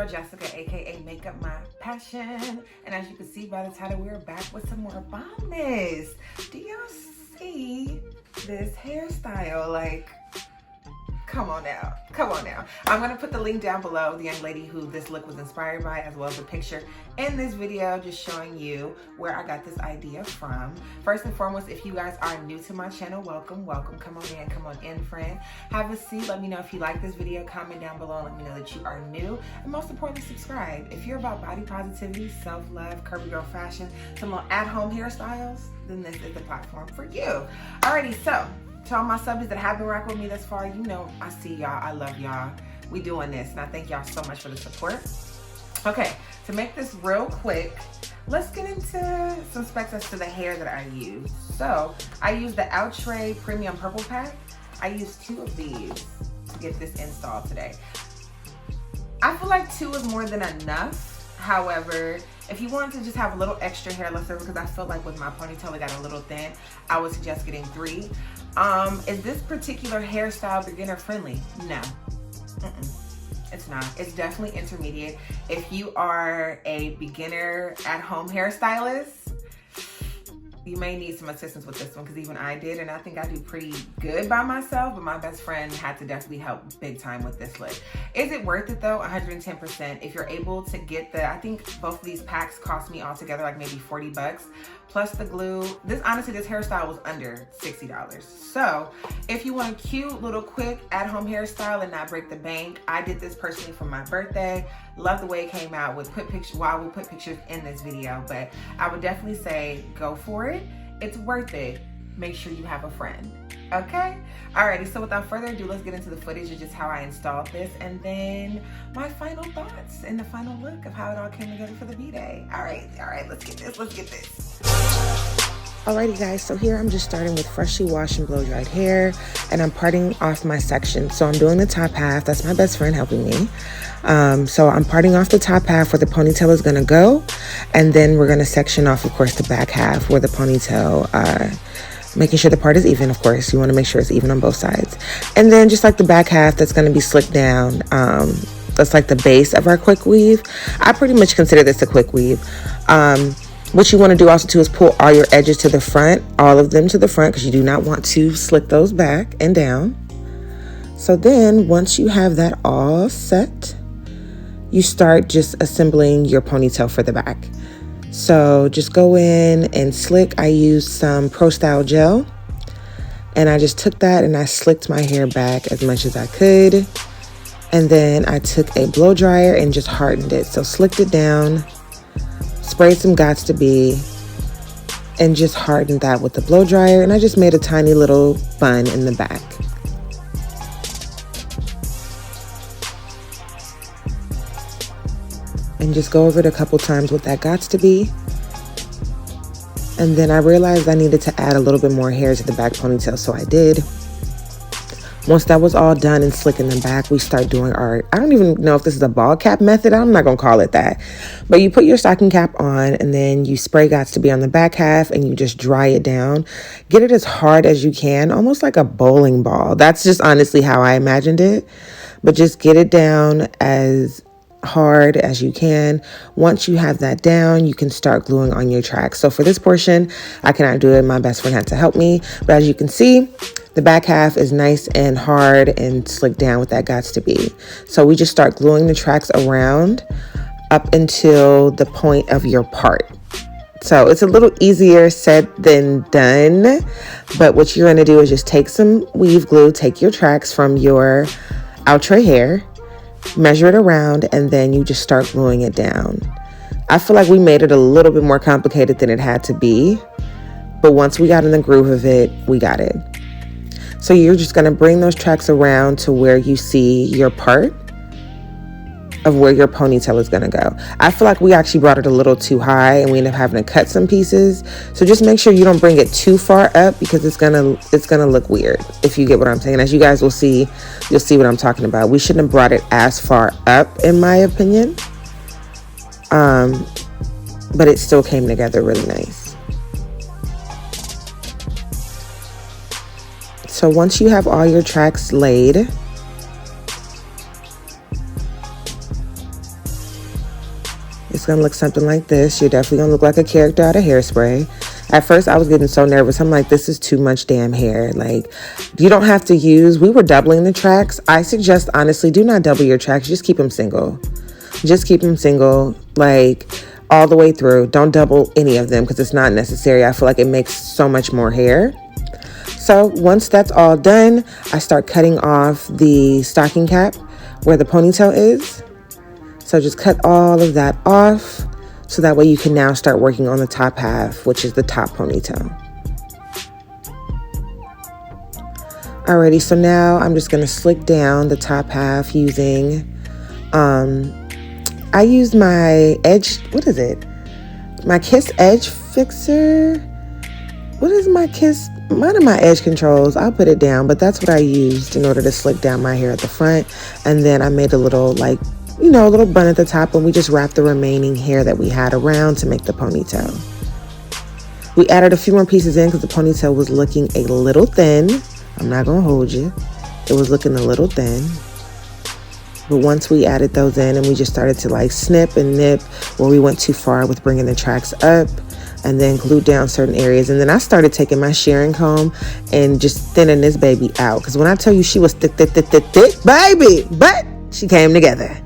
Jessica, aka Makeup My Passion, and as you can see by the title, we're back with some more bombness. Do y'all see this hairstyle? Like, come on now, come on now. I'm gonna put the link down below, the young lady who this look was inspired by, as well as a picture in this video just showing you where I got this idea from. First and foremost, if you guys are new to my channel, welcome, welcome. Come on in, friend. Have a seat. Let me know if you like this video. Comment down below and let me know that you are new. And most importantly, subscribe. If you're about body positivity, self-love, curvy girl fashion, some little at-home hairstyles, then this is the platform for you. Alrighty, so to all my subbies that have been rocking with me thus far, you know I see y'all, I love y'all. We doing this, and I thank y'all so much for the support. Okay, to make this real quick, let's get into some specs as to the hair that I use. So, I use the Outre Premium Purple Pack. I used 2 of these to get this installed today. I feel like 2 is more than enough. However, if you wanted to just have a little extra hair left over, because I feel like with my ponytail it got a little thin, I would suggest getting 3. Is this particular hairstyle beginner friendly? No, it's not. It's definitely intermediate. If you are a beginner at home hairstylist, you may need some assistance with this one, because even I did, and I think I do pretty good by myself, but my best friend had to definitely help big time with this look. Is it worth it though? 110%. If you're able to get I think both of these packs cost me altogether like maybe 40 bucks, plus the glue. Honestly, this hairstyle was under $60. So if you want a cute little quick at-home hairstyle and not break the bank, I did this personally for my birthday. Love the way it came out. We'll put pictures in this video, but I would definitely say go for it. It's worth it. Make sure you have a friend. Okay? Alrighty, so without further ado, let's get into the footage of just how I installed this, and then my final thoughts and the final look of how it all came together for the B-Day. Alright, let's get this. Alrighty guys, so here I'm just starting with freshly washed and blow dried hair, and I'm parting off my section. So I'm doing the top half. That's my best friend helping me. So I'm parting off the top half where the ponytail is gonna go, and then we're gonna section off, of course, the back half where the ponytail, making sure the part is even, of course. You wanna make sure it's even on both sides. And then just like the back half that's gonna be slicked down, that's like the base of our quick weave. I pretty much consider this a quick weave. What you want to do also too is pull all your edges to the front, all of them to the front, because you do not want to slick those back and down. So then once you have that all set, you start just assembling your ponytail for the back. So just go in and slick. I used some Pro Style gel, and I just took that and I slicked my hair back as much as I could. And then I took a blow dryer and just hardened it. So slicked it down, sprayed some Gots to Be, and just hardened that with the blow dryer, and I just made a tiny little bun in the back. And just go over it a couple times with that Gots to Be. And then I realized I needed to add a little bit more hair to the back ponytail, so I did. Once that was all done and slick in the back, we start doing our, I don't even know if this is a ball cap method. I'm not going to call it that. But you put your stocking cap on, and then you spray Gots to Be on the back half, and you just dry it down. Get it as hard as you can, almost like a bowling ball. That's just honestly how I imagined it. But just get it down as hard as you can. Once you have that down, you can start gluing on your tracks. So for this portion, I cannot do it. My best friend had to help me. But as you can see, the back half is nice and hard and slicked down with that Gots to Be. So we just start gluing the tracks around up until the point of your part. So it's a little easier said than done. But what you're going to do is just take some weave glue, take your tracks from your outre hair, measure it around, and then you just start gluing it down. I feel like we made it a little bit more complicated than it had to be. But once we got in the groove of it, we got it. So you're just going to bring those tracks around to where you see your part of where your ponytail is going to go. I feel like we actually brought it a little too high, and we ended up having to cut some pieces. So just make sure you don't bring it too far up, because it's gonna look weird, if you get what I'm saying. As you guys will see, you'll see what I'm talking about. We shouldn't have brought it as far up, in my opinion. But it still came together really nice. So once you have all your tracks laid, gonna look something like this. You're definitely gonna look like a character out of Hairspray. At first, I was getting so nervous. I'm like, this is too much damn hair. Like, you don't have to use, we were doubling the tracks. I suggest, honestly, do not double your tracks. Just keep them single. Just keep them single, like, all the way through. Don't double any of them because it's not necessary. I feel like it makes so much more hair. So once that's all done, I start cutting off the stocking cap where the ponytail is. So just cut all of that off. So that way you can now start working on the top half, which is the top ponytail. Alrighty, so now I'm just gonna slick down the top half using, I use my edge, what is it? My Kiss Edge Fixer? What is my Kiss? One of my edge controls, I'll put it down, but that's what I used in order to slick down my hair at the front. And then I made a little, like, you know, a little bun at the top, and we just wrapped the remaining hair that we had around to make the ponytail. We added a few more pieces in because the ponytail was looking a little thin. I'm not gonna hold you. It was looking a little thin. But once we added those in and we just started to like snip and nip where we went too far with bringing the tracks up and then glued down certain areas. And then I started taking my shearing comb and just thinning this baby out. Because when I tell you she was thick, baby, but she came together.